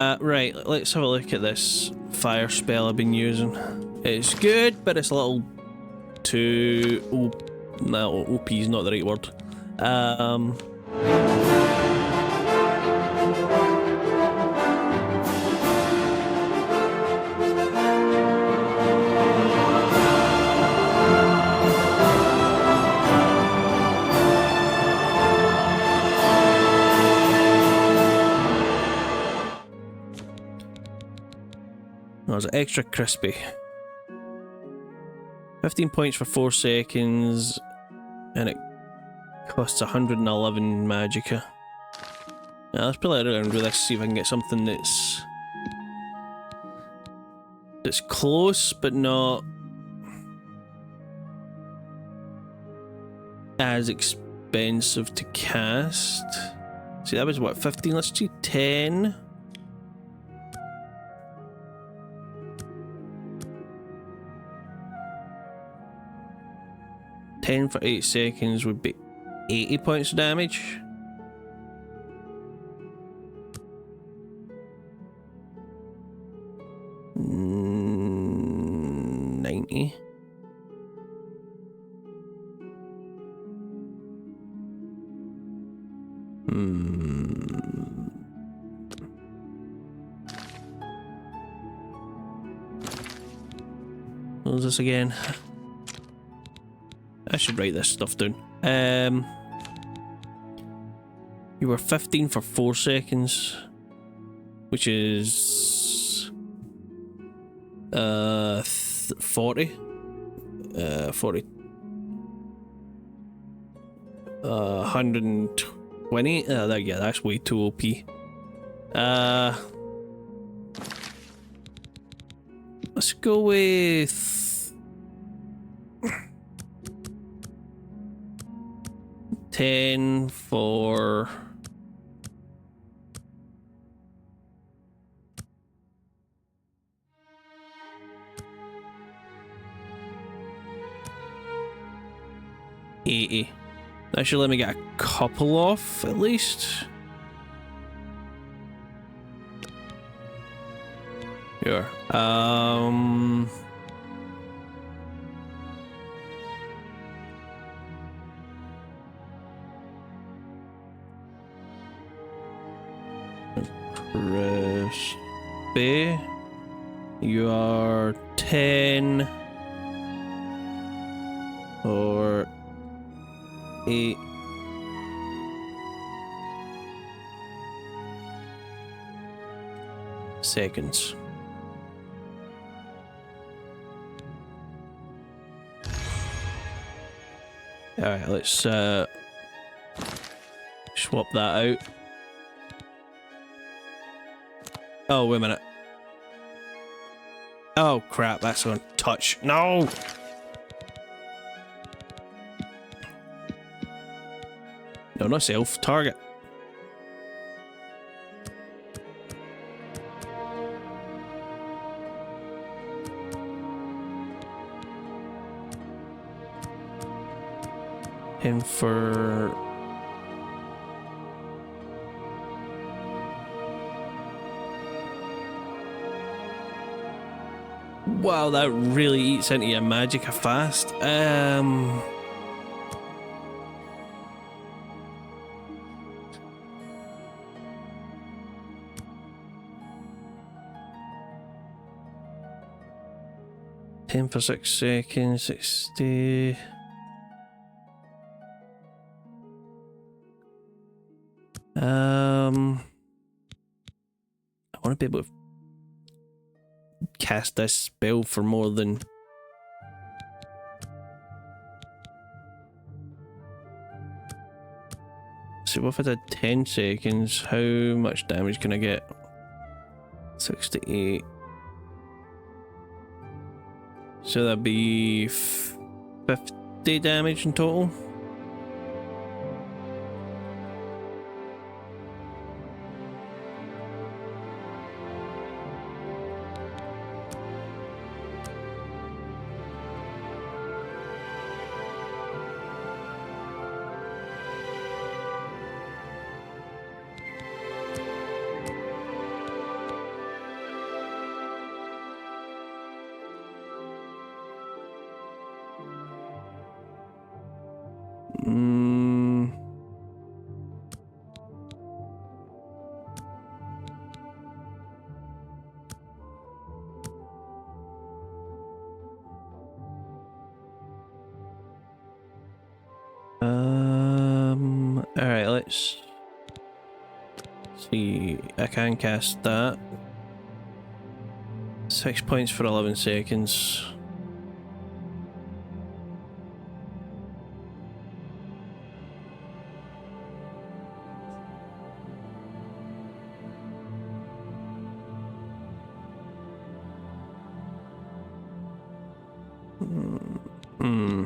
Right, let's have a look at this fire spell I've been using. It's good, but it's a little too... no, OP is not the right word. Oh, is it extra crispy? 15 points for 4 seconds, and it costs 111 magicka. Now let's play around with this, see if I can get something that's close but not as expensive to cast. See, that was what, 15? Let's do 10. For 8 seconds would be 80 points of damage. Mm, 90. What was this again? I should write this stuff down. You were 15 for 4 seconds, which is 40. 40. 120. Yeah, that's way too OP. Let's go with 10 for... $80. That should let me get a couple off, at least. Sure. Crispy. You are 10 or 8 seconds. Alright, let's swap that out. Oh, wait a minute. Oh crap, that's on touch. No! No, not self, target. And for... Wow, that really eats into your magicka fast. 10 for 6 seconds, 60. I want to be able to cast this spell for more than... So if I did 10 seconds, how much damage can I get? 68. So that'd be 50 damage in total. Mm. Alright, let's see. I can cast that. 6 points for 11 seconds. Hmm.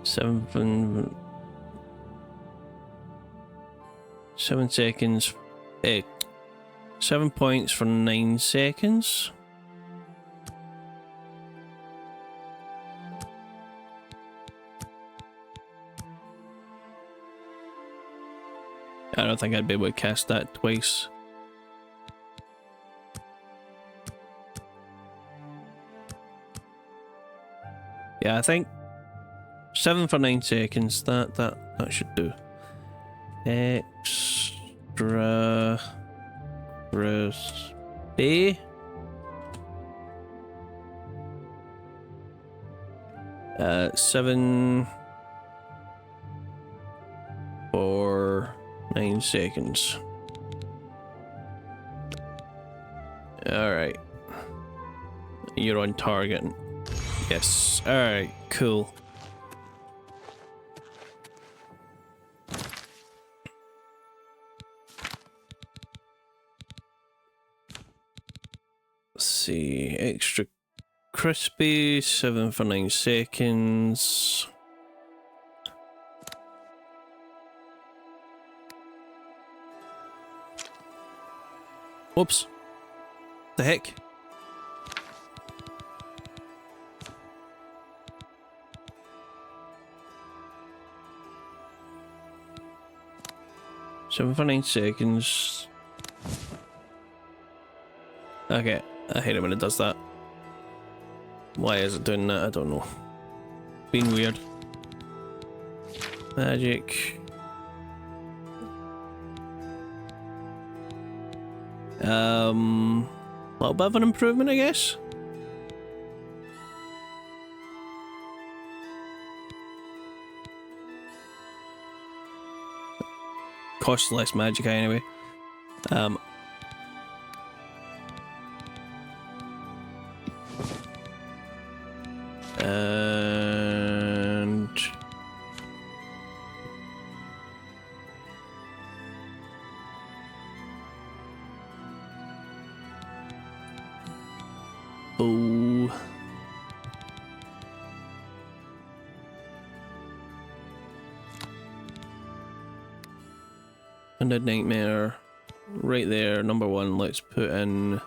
Seven seconds. 7 points for 9 seconds. I don't think I'd be able to cast that twice. Yeah, I think 7 for 9 seconds. That should do. Extra recipe. 7 for 9 seconds. Alright. You're on target. Yes. Alright, cool. Let's see. Extra crispy. 7 for 9 seconds. Whoops. The heck? Seven for 9 seconds. Okay, I hate it when it does that. Why is it doing that? I don't know. Being weird. Magic. A little bit of an improvement, I guess. Costs less magic anyway. And oh, Undead Nightmare right there, number 1. Let's put in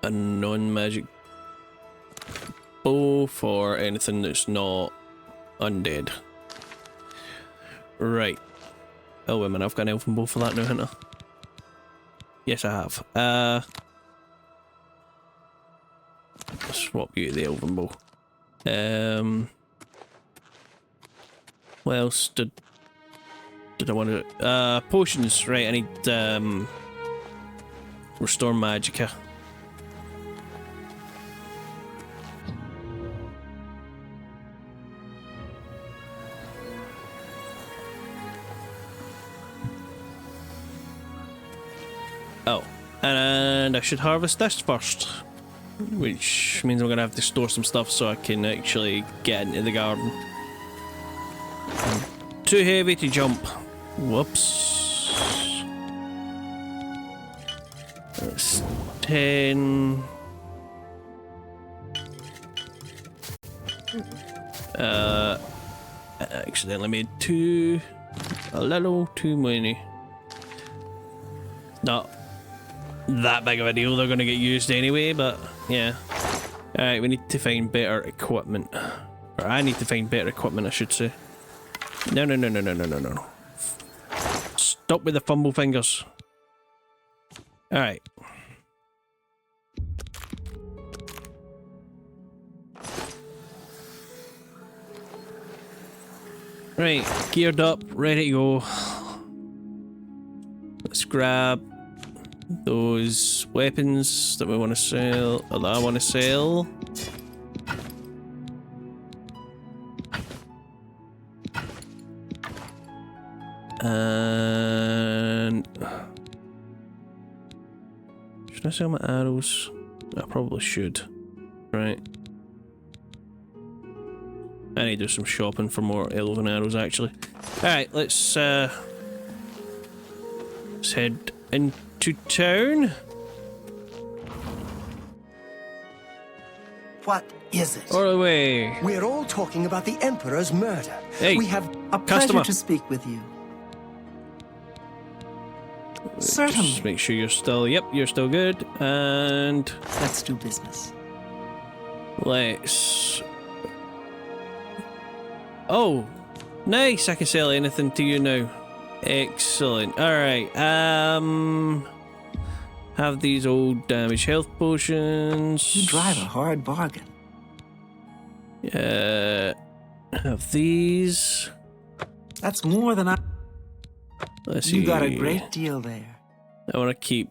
a non-magic bow for anything that's not undead. Right. Oh wait a minute, I've got an elfin bow for that now, haven't I? Yes, I have. Swap you to the elven bow. What else did I want to do? Potions, right, I need Restore Magicka. Oh, and I should harvest this first, which means I'm gonna have to store some stuff so I can actually get into the garden. I'm too heavy to jump. Whoops. That's 10. Accidentally made 2. A little too many. Not that big of a deal, they're gonna get used anyway, but yeah. Alright, we need to find better equipment. Or I need to find better equipment, I should say. No. Stop with the fumble fingers. Alright. Right, geared up, ready to go. Let's grab those weapons that we want to sell, or that I want to sell. And should I sell my arrows? I probably should. Right. I need to do some shopping for more elven arrows, actually. Alright, let's head into town. What is it? All the way. We're all talking about the Emperor's murder. Hey, we have a customer. pleasure to speak with you. Just Certainly. make sure you're still, yep, you're still good. And Let's do business. let's... Oh, nice, I can sell anything to you now. Excellent. Alright, have these old damage health potions. You drive a hard bargain. Have these. That's more than I... Let's see. You got a great deal there. I want to keep...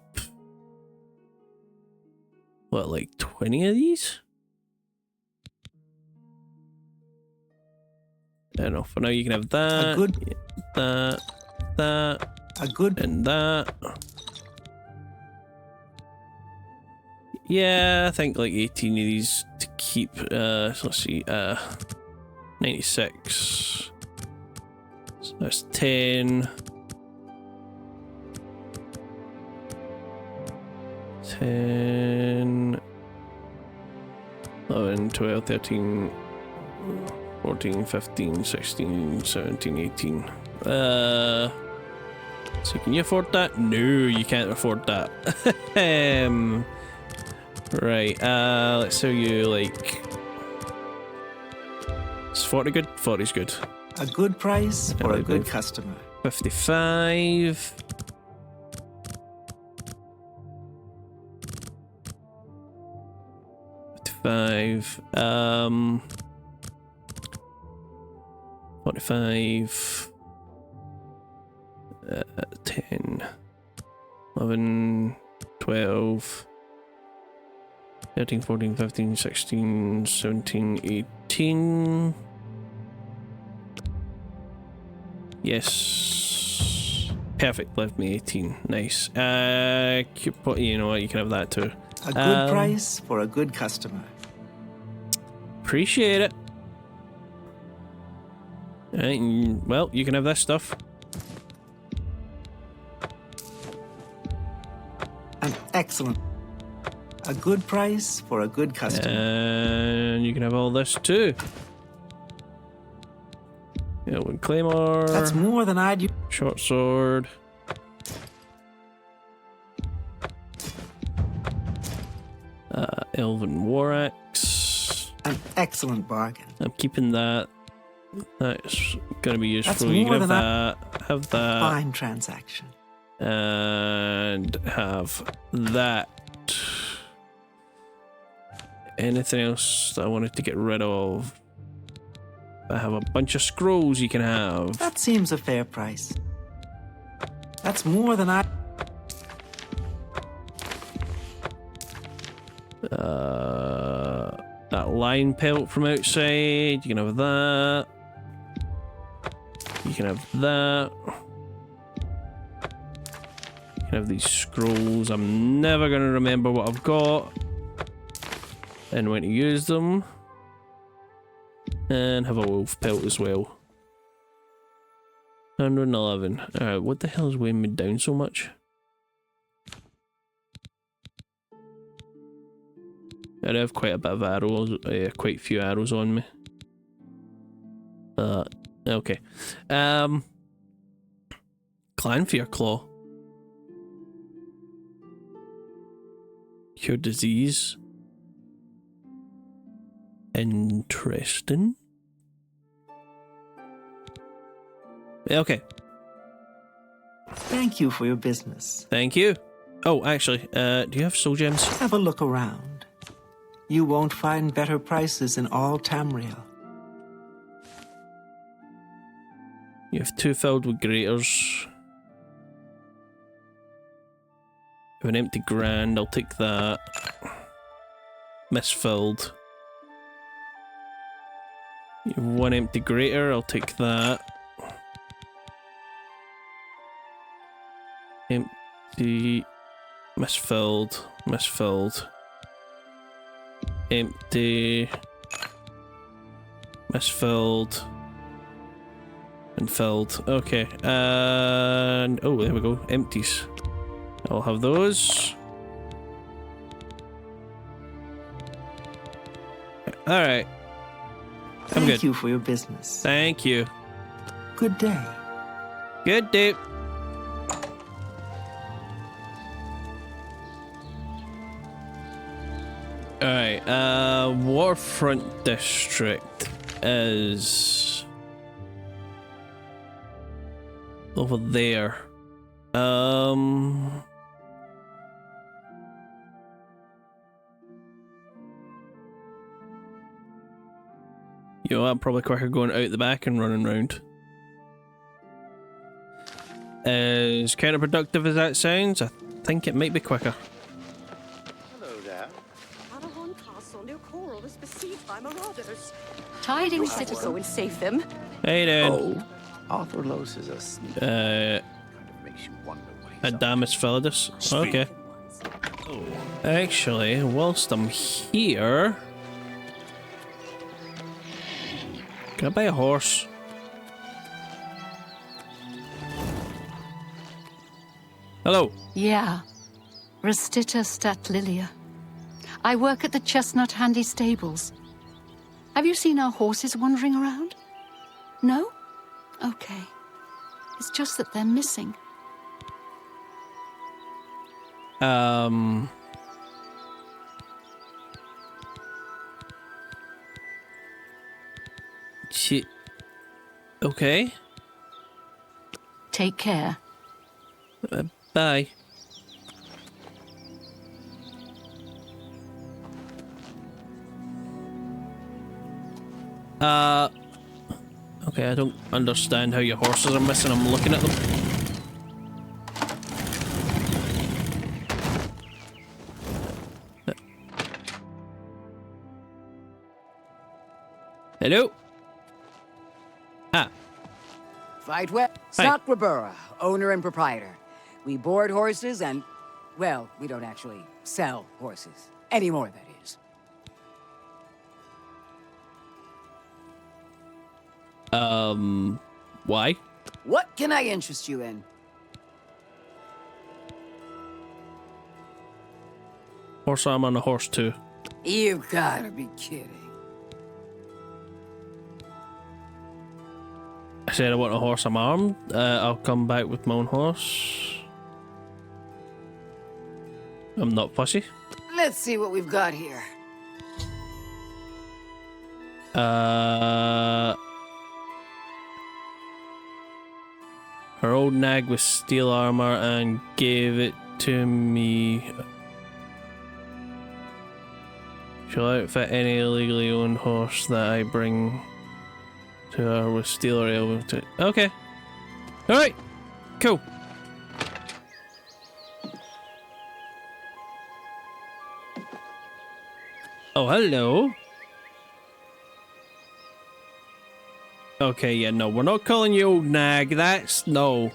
What, like 20 of these? I don't know. For now, you can have that. A good... That. A good... And that. Yeah, I think like 18 of these to keep. So let's see. 96. So that's 10. 10. 11, 12, 13, 14, 15, 16, 17, 18. So can you afford that? No, you can't afford that. Right, let's sell you like... Is 40 good? 40's good. A good price for a good customer. 55. $55. 45. 10. 11. 12. 13, 14, 15, 16, 17, 18. Yes. Perfect, left me 18. Nice. You know what, you can have that too. A good price for a good customer. Appreciate it. Alright, well, you can have this stuff. An excellent... A good price for a good customer. And you can have all this too. Elven Claymore. That's more than I'd... Short sword. Elven War Axe. An excellent bargain. I'm keeping that. That's gonna be useful. That's You more can have than that. Have that. Fine transaction. And have that. Anything else that I wanted to get rid of? I have a bunch of scrolls you can have. That seems a fair price. That's more than I... That line pelt from outside. You can have that. You can have that. You can have these scrolls. I'm never going to remember what I've got and when to use them. And have a wolf pelt as well. 111. Alright, what the hell is weighing me down so much? I have quite a bit of arrows, quite a few arrows on me. Okay. Clanfear Claw. Cure disease. Interesting. Okay. Thank you for your business. Thank you. Oh, actually, do you have soul gems? Have a look around. You won't find better prices in all Tamriel. You have 2 filled with graters. You have an empty grand, I'll take that. Misfilled. You have 1 empty greater, I'll take that. Empty. Misfilled. Misfilled. Empty. Misfilled. And filled. Okay. And oh, there we go. Empties. I'll have those. Alright. I'm good. Thank you for your business. Thank you. Good day. Good day. Alright, Waterfront District is over there. You know, I'm probably quicker going out the back and running round. As counterproductive as that sounds, I think it might be quicker. Hello there. Arahon Castle near Coral is besieged by marauders. Tidings, We had to go and save them. Hey, dude. Oh, Arthur Los is a sneak. Kind of makes you wonder what he's A up to. damaged Philidus. Okay. Actually, whilst I'm here, can I buy a horse? Hello. Yeah. Restita Stat Lilia. I work at the Chestnut Handy Stables. Have you seen our horses wandering around? No? Okay. It's just that they're missing. Okay. Take care. Bye. Okay, I don't understand how your horses are missing. I'm looking at them. Hello? Ah. Fight well. Sakwabura, owner and proprietor. We board horses and, well, we don't actually sell horses. Anymore, that is. Why? What can I interest you in? Horse arm on a horse too. You gotta be kidding. I said I want a horse I'm armed. I'll come back with my own horse. I'm not fussy. Let's see what we've got here. Her old nag with steel armor and gave it to me. She'll outfit any illegally owned horse that I bring to her with steel or elbow. Okay. Alright. Cool. Oh, hello. Okay, yeah, no, we're not calling you old nag. That's not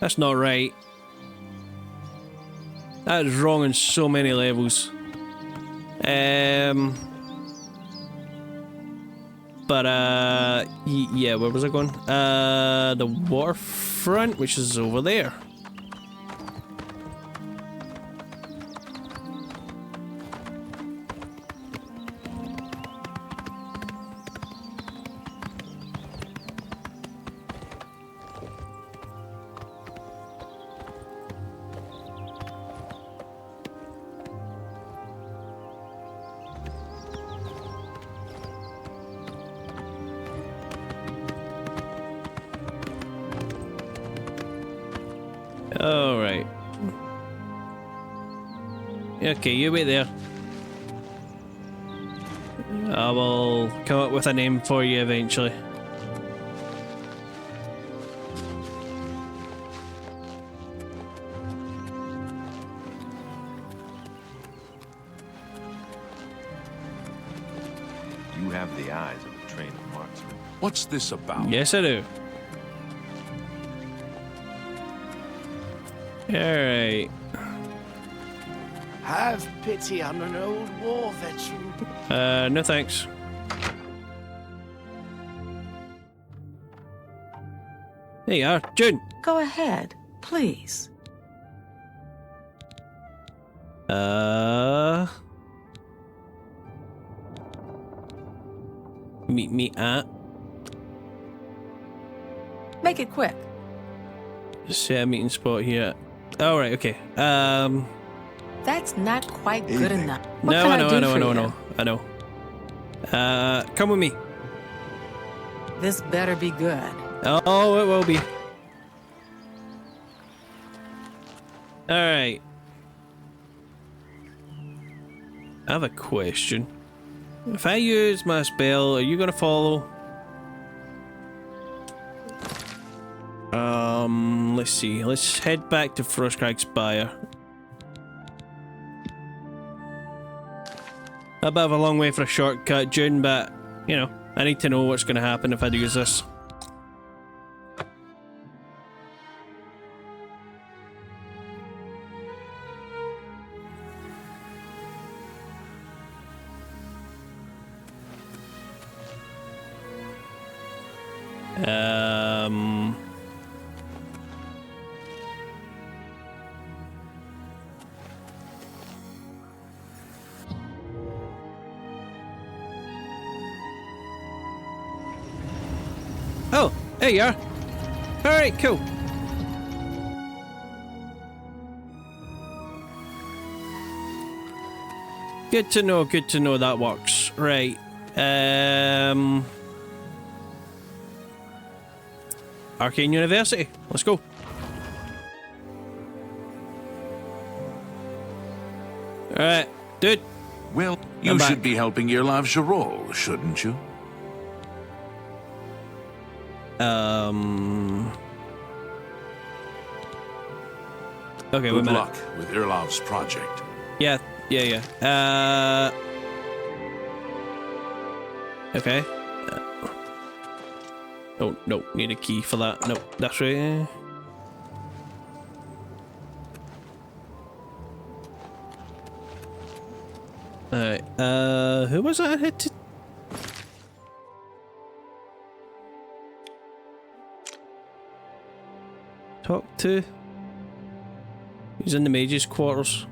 right. That is wrong on so many levels. But yeah, where was I going? The waterfront, which is over there. Alright. Okay, you wait there. I will come up with a name for you eventually. You have the eyes of a trained marksman. What's this about? Yes, I do. Alright. Have pity on an old war veteran. No thanks. There you are, June. Go ahead, please. Meet me at. Make it quick. Set a meeting spot here. Oh, right, okay. That's not quite good enough. What No, can I know, do I know, for I know, you? I know, I know. Come with me. This better be good. Oh, it will be. Alright. I have a question. If I use my spell, are you gonna follow? Let's see. Let's head back to Frostcrag Spire. A bit of a long way for a shortcut, June, but, you know, I need to know what's gonna happen if I use this. Oh, there you are. Alright, cool. Good to know that works. Right. Arcane University. Let's go. Alright, dude. Well, you I'm should back. be helping Irlav Jarol, shouldn't you? Okay, wait a Good minute. luck with Irlav's project. Yeah. Okay. Oh, no, need a key for that. No, that's right. Alright, who was that I had to... talk to? He's in the mage's quarters.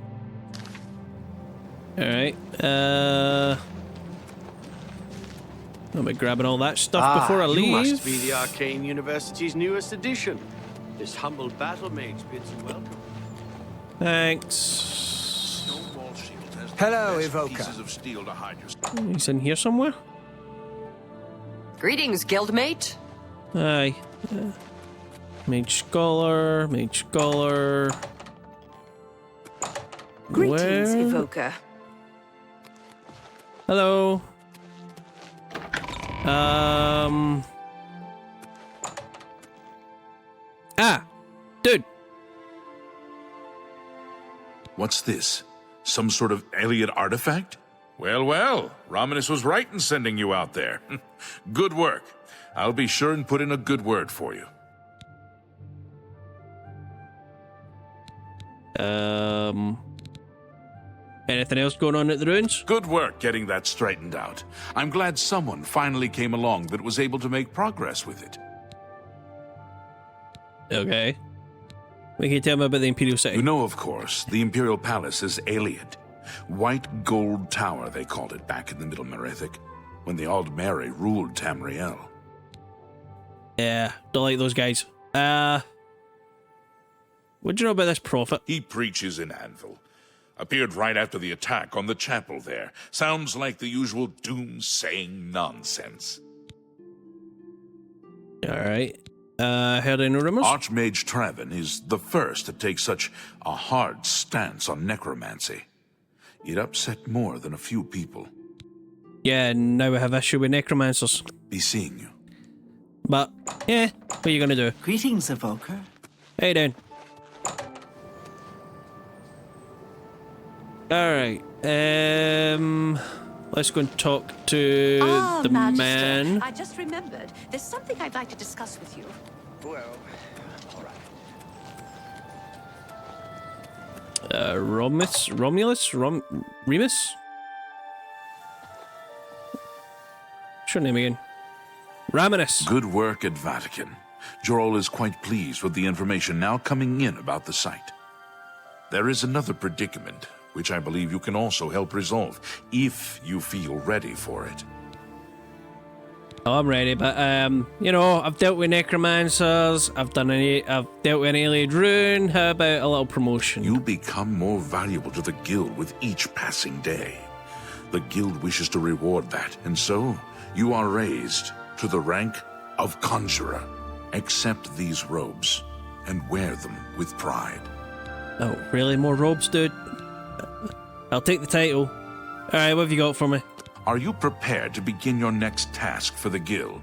Alright, I'll be grabbing all that stuff before I leave. You must be the Arcane University's newest addition. This humble battle mage bids you welcome. Thanks. Hello, Evoker. Pieces of steel to hide your... He's in here somewhere? Greetings, guildmate. Aye. Mage Scholar, Mage Scholar. Greetings, Where? Evoker. Hello. Ah! Dude! What's this? Some sort of alien artifact? Well, well, Romanus was right in sending you out there. Good work. I'll be sure and put in a good word for you. Anything else going on at the ruins? Good work getting that straightened out. I'm glad someone finally came along that was able to make progress with it. Okay. What can you tell me about the Imperial City? You know, of course, the Imperial Palace is Ayleid. White Gold Tower, they called it back in the Middle Merethic, when the Aldmeri ruled Tamriel. Yeah, don't like those guys. What do you know about this prophet? He preaches in Anvil. Appeared right after the attack on the chapel there. Sounds like the usual doom-saying nonsense. Alright. Heard any rumors? Archmage Traven is the first to take such a hard stance on necromancy. It upset more than a few people. Yeah, now we have issue with necromancers. Be seeing you. But, yeah, what are you gonna do? Greetings, Evoker. How you doing? Alright, let's go and talk to the Magister, man. I just remembered. There's something I'd like to discuss with you. Well, all right. Remus? What's your name again? Raminus. Good work at Vatican. Jorol is quite pleased with the information now coming in about the site. There is another predicament, which I believe you can also help resolve, if you feel ready for it. Oh, I'm ready, but you know, I've dealt with necromancers. I've dealt with an alien rune. How about a little promotion? You become more valuable to the guild with each passing day. The guild wishes to reward that, and so you are raised to the rank of conjurer. Accept these robes and wear them with pride. Oh, really? More robes, dude? I'll take the title. Alright, what have you got for me? Are you prepared to begin your next task for the guild?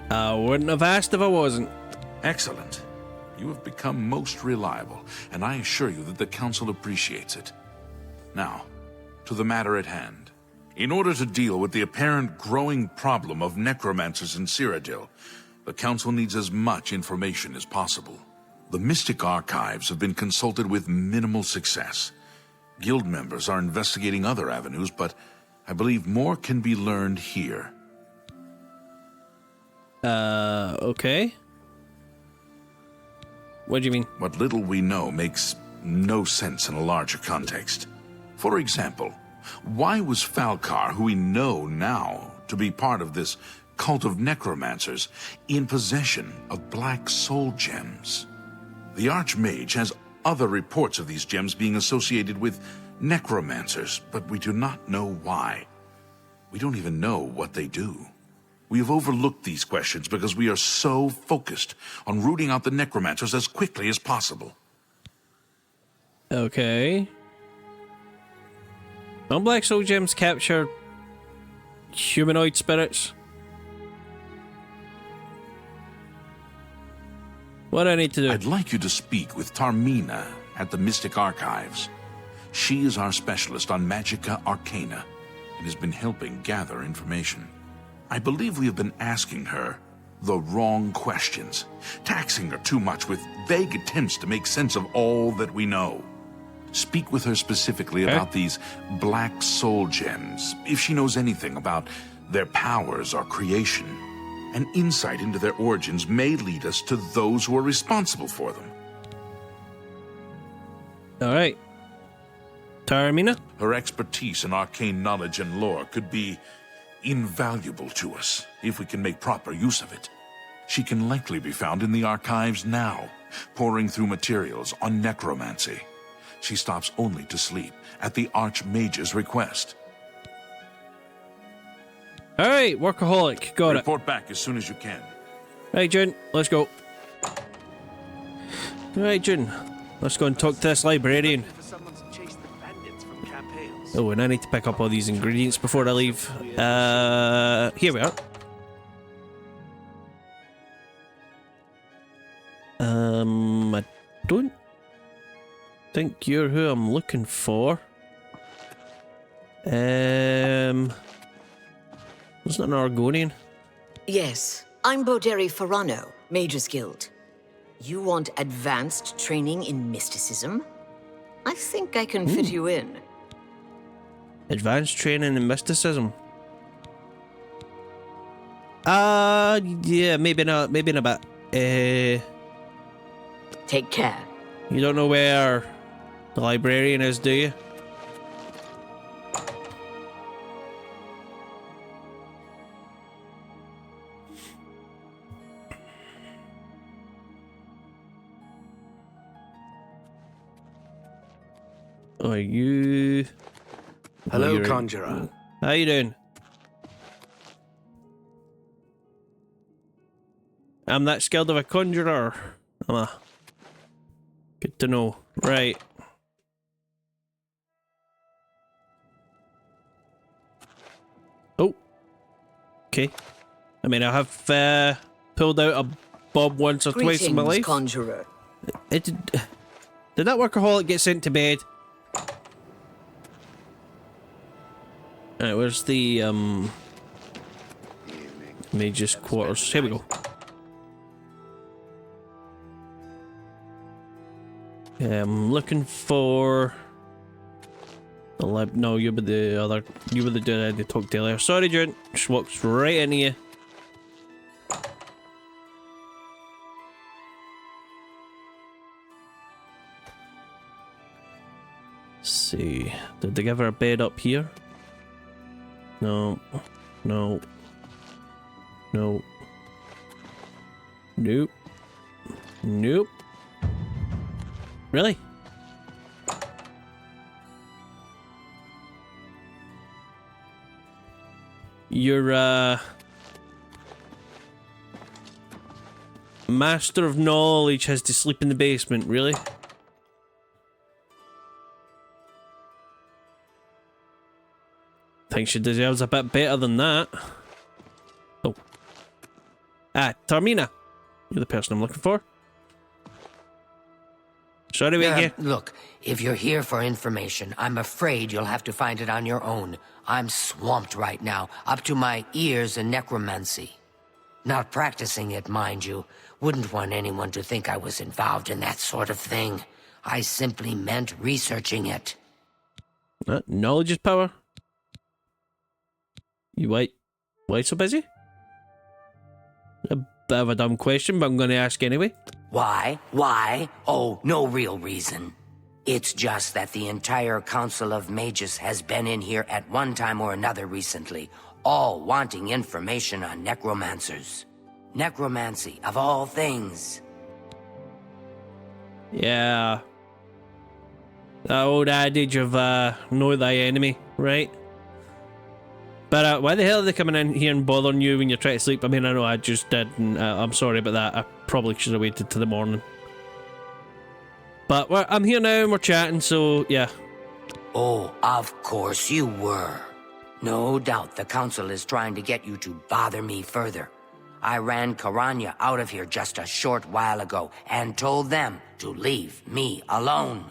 I wouldn't have asked if I wasn't. Excellent. You have become most reliable, and I assure you that the council appreciates it. Now, to the matter at hand. In order to deal with the apparent growing problem of necromancers in Cyrodiil, the council needs as much information as possible. The Mystic Archives have been consulted with minimal success. Guild members are investigating other avenues, but I believe more can be learned here. Okay. What do you mean? What little we know makes no sense in a larger context. For example, why was Falcar, who we know now to be part of this cult of necromancers, in possession of black soul gems? The Archmage has other reports of these gems being associated with necromancers, but we do not know why. We don't even know what they do. We have overlooked these questions because we are so focused on rooting out the necromancers as quickly as possible. Okay. Don't black soul gems capture humanoid spirits? What do I need to do? I'd like you to speak with Tarmina at the Mystic Archives. She is our specialist on Magica Arcana and has been helping gather information. I believe we have been asking her the wrong questions, taxing her too much with vague attempts to make sense of all that we know. Speak with her specifically about these black soul gems, if she knows anything about their powers or creation. An insight into their origins may lead us to those who are responsible for them. Alright. Taramina? Her expertise in arcane knowledge and lore could be invaluable to us if we can make proper use of it. She can likely be found in the archives now, poring through materials on necromancy. She stops only to sleep at the Archmage's request. Alright, workaholic. Got it. Report back as soon as you can. Right, June, let's go. Alright, June, let's go and talk to this librarian. For someone to chase the bandits from campaigns. Oh, and I need to pick up all these ingredients before I leave. Here we are. I don't think you're who I'm looking for. Wasn't it an Argonian? Yes, I'm Boderi Ferrano, Mages Guild. You want advanced training in mysticism? I think I can fit you in. Advanced training in mysticism. Yeah, maybe not. Maybe in a bit. Take care. You don't know where the librarian is, do you? Are you... Hello, you're- conjurer. How you doing? I'm that skilled of a conjurer. Good to know. Right. Oh. Okay. I mean, I have pulled out a bob once or twice in my life. Conjurer. Did that workaholic get sent to bed? Alright, where's the mage's quarters? Here we go. I'm looking for the lab. No, you were the other. You were the dude I had to talk to earlier. Sorry, June. Just walked right into you. Let's see. Did they give her a bed up here? No. No. No. Nope. Nope. Really? You're master of knowledge has to sleep in the basement, really? Think she deserves a bit better than that. Oh. Ah, Tarmina. You're the person I'm looking for. Sorry, Wiggy. Look, if you're here for information, I'm afraid you'll have to find it on your own. I'm swamped right now, up to my ears in necromancy. Not practicing it, mind you. Wouldn't want anyone to think I was involved in that sort of thing. I simply meant researching it. Knowledge is power. You why so busy? A bit of a dumb question, but I'm going to ask anyway. Why? Why? Oh, no real reason. It's just that the entire Council of Mages has been in here at one time or another recently, all wanting information on necromancers. Necromancy, of all things. Yeah. The old adage of, know thy enemy, right? But why the hell are they coming in here and bothering you when you're trying to sleep? I mean, I know I just did, and I'm sorry about that. I probably should have waited till the morning. But I'm here now and we're chatting, so yeah. Oh, of course you were. No doubt the Council is trying to get you to bother me further. I ran Karanya out of here just a short while ago and told them to leave me alone.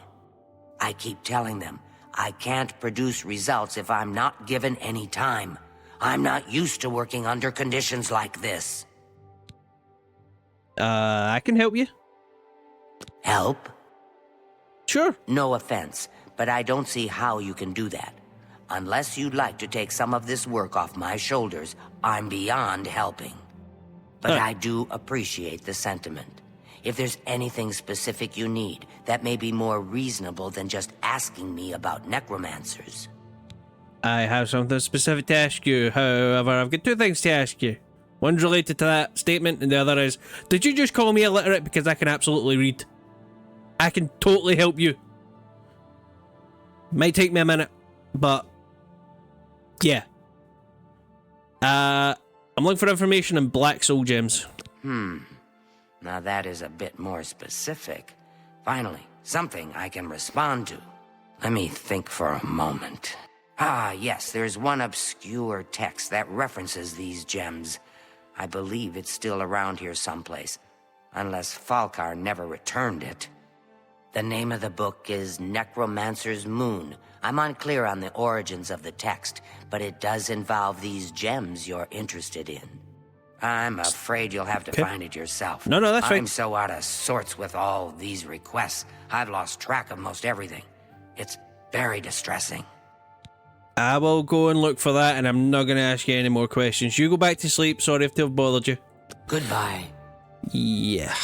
I keep telling them I can't produce results if I'm not given any time. I'm not used to working under conditions like this. I can help you. Help? Sure. No offense, but I don't see how you can do that. Unless you'd like to take some of this work off my shoulders, I'm beyond helping. But I do appreciate the sentiment. If there's anything specific you need, that may be more reasonable than just asking me about necromancers. I have something specific to ask you. However, I've got two things to ask you. One's related to that statement, and the other is, did you just call me illiterate because I can absolutely read? I can totally help you. Might take me a minute, but yeah. I'm looking for information on black soul gems. Now that is a bit more specific. Finally, something I can respond to. Let me think for a moment. Ah, yes, there's one obscure text that references these gems. I believe it's still around here someplace, unless Falkar never returned it. The name of the book is Necromansers Moon. I'm unclear on the origins of the text, but it does involve these gems you're interested in. I'm afraid you'll have to find it yourself. No, that's right. I'm so out of sorts with all these requests, I've lost track of most everything. It's very distressing. I will go and look for that, and I'm not going to ask you any more questions. You go back to sleep. Sorry if they've bothered you. Goodbye. Yeah.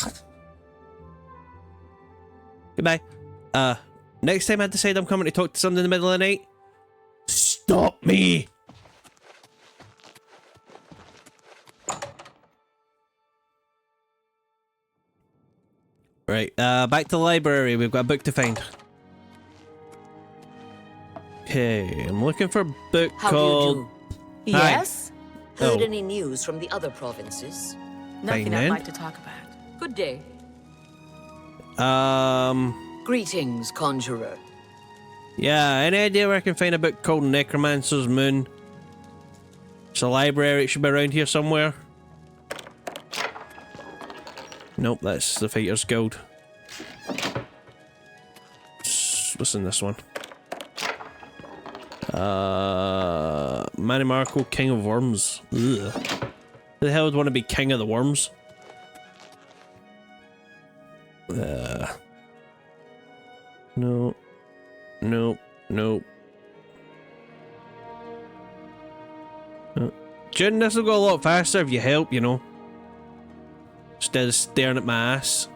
Goodbye. Next time I decide I'm coming to talk to someone in the middle of the night, stop me! Right, back to the library. We've got a book to find. Okay, I'm looking for a book How called... do you do? Hi. Yes? Heard Oh. any news from the other provinces? Nothing then. I'd like to talk about. Good day. Greetings, Conjurer. Yeah, any idea where I can find a book called Necromancers Moon? It's a library, it should be around here somewhere. Nope, that's the Fighter's Guild. What's in this one? Manny Marco, King of Worms. Ugh. Who the hell would want to be King of the Worms? No. Nope. Nope. June, this will go a lot faster if you help, you know. Instead of staring at my ass.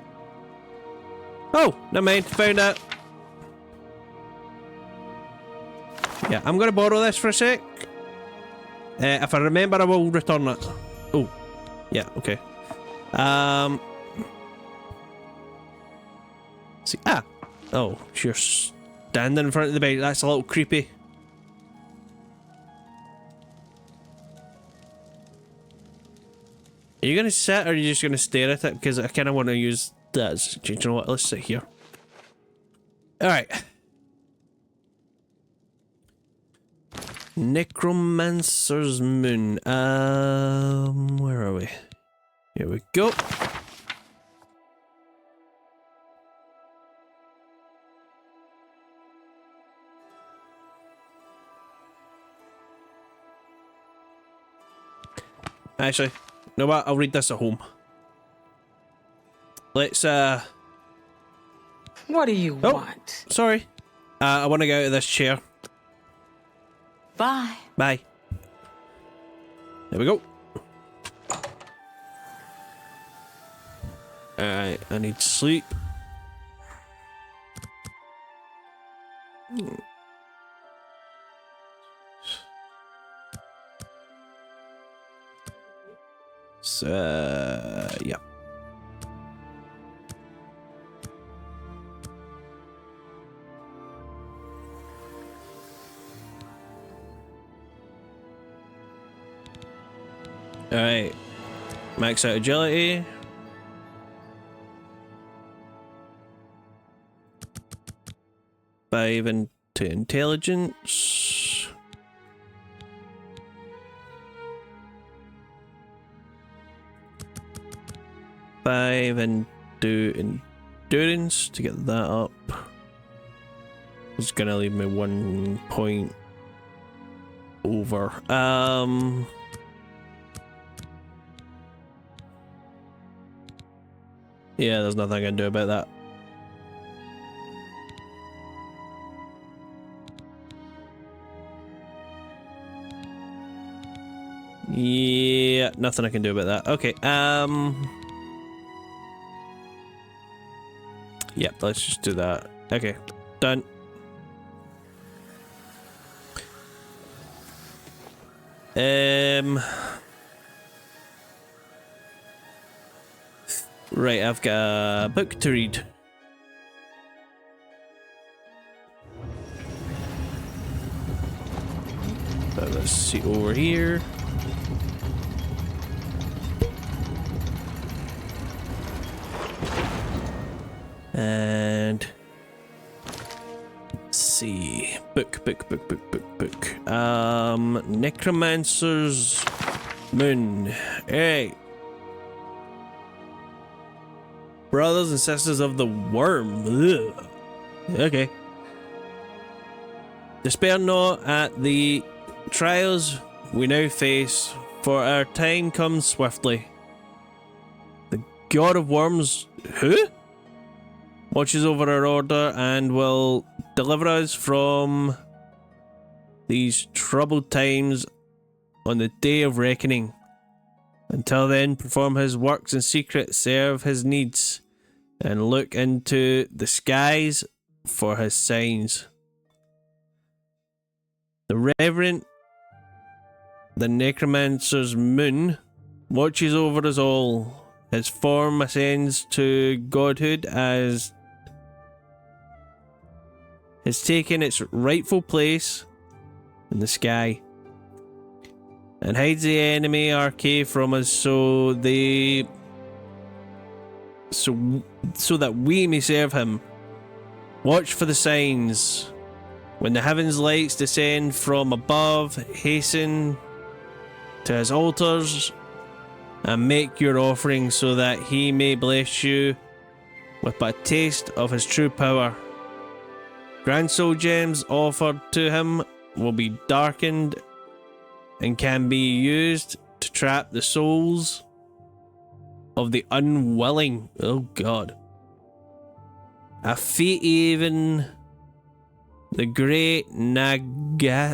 Oh, never mind. Found it. Yeah, I'm gonna borrow this for a sec. If I remember, I will return it. Oh, yeah, okay. See, oh, you're standing in front of the bed. That's a little creepy. Are you gonna sit or are you just gonna stare at it? Because I kind of want to use that. Do you know what? Let's sit here. All right. Necromancers Moon. Where are we? Here we go. Actually, you know what? I'll read this at home. Let's, What do you want? Sorry. I want to get out of this chair. Bye. Bye. There we go. Alright, I need sleep. So, yeah. Alright. Max out agility. Five into intelligence. Five into endurance to get that up. It's gonna leave me 1 point over. Yeah, there's nothing I can do about that. Yeah, nothing I can do about that. Okay, yep, let's just do that. Okay, done. Right, I've got a book to read. But let's see over here. And let's see. Book. Necromancers Moon. Hey. Brothers and sisters of the worm. Ugh. Okay. Despair not at the trials we now face, for our time comes swiftly. The god of worms, who? Watches over our order and will deliver us from these troubled times on the day of reckoning. Until then, perform his works in secret, serve his needs, and look into the skies for his signs. The Reverend, the Necromancer's Moon, watches over us all. His form ascends to godhood as has taken its rightful place in the sky. and hides the enemy RK from us so that we may serve him. Watch for the signs. When the heavens lights descend from above, hasten to his altars and make your offering so that he may bless you with but a taste of his true power. Grand soul gems offered to him will be darkened and can be used to trap the souls of the unwilling. Oh God. A feat even the great Nagasta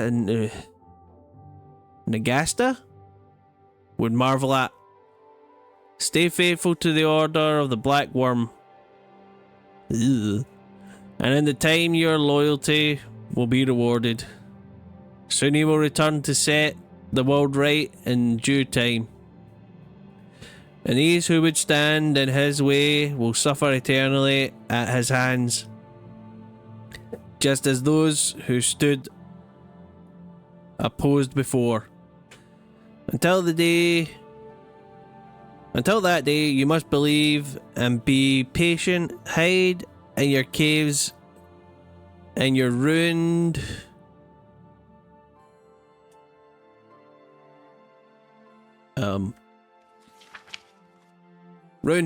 would marvel at. Stay faithful to the order of the Black Worm. Ugh. And in the time your loyalty will be rewarded. Soon he will return to set the world right in due time. And these who would stand in his way will suffer eternally at his hands, just as those who stood opposed before. Until that day, you must believe and be patient. Hide in your caves and your ruined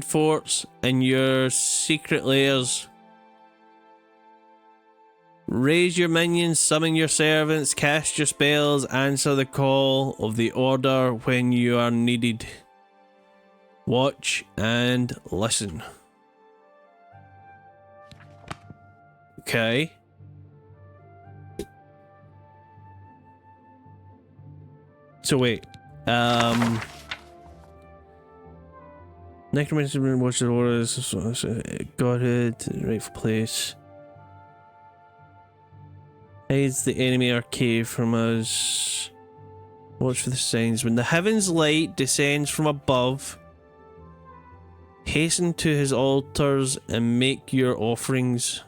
forts and your secret lairs. Raise your minions, summon your servants, cast your spells, answer the call of the order when you are needed. Watch and listen. Okay. So wait. Necromancers Moon, watch the orders, Godhood, rightful place. Hides the enemy arcade from us. Watch for the signs. When the heavens light descends from above, hasten to his altars and make your offerings,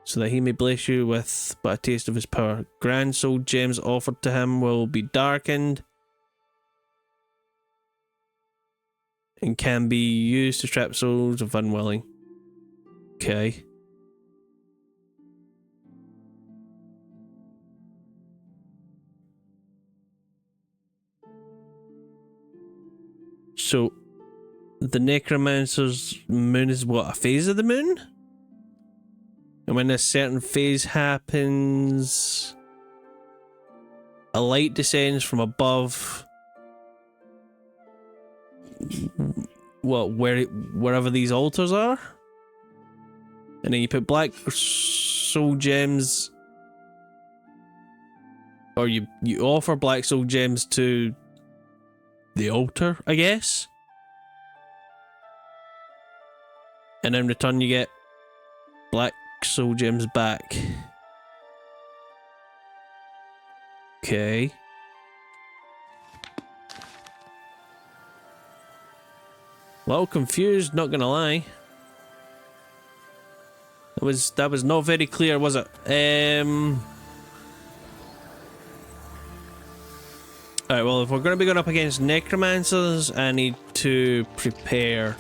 so that he may bless you with but a taste of his power. Grand soul gems offered to him will be darkened and can be used to trap souls of unwilling. Okay. So, the Necromancer's moon is what, a phase of the moon? And when a certain phase happens, a light descends from above. What, wherever these altars are? And then you put black soul gems, or you offer black soul gems to the altar, I guess. And in return you get black soul gems back. Okay. A little confused, not gonna lie. That was not very clear, was it? Alright, well, if we're going to be going up against Necromancers, I need to prepare.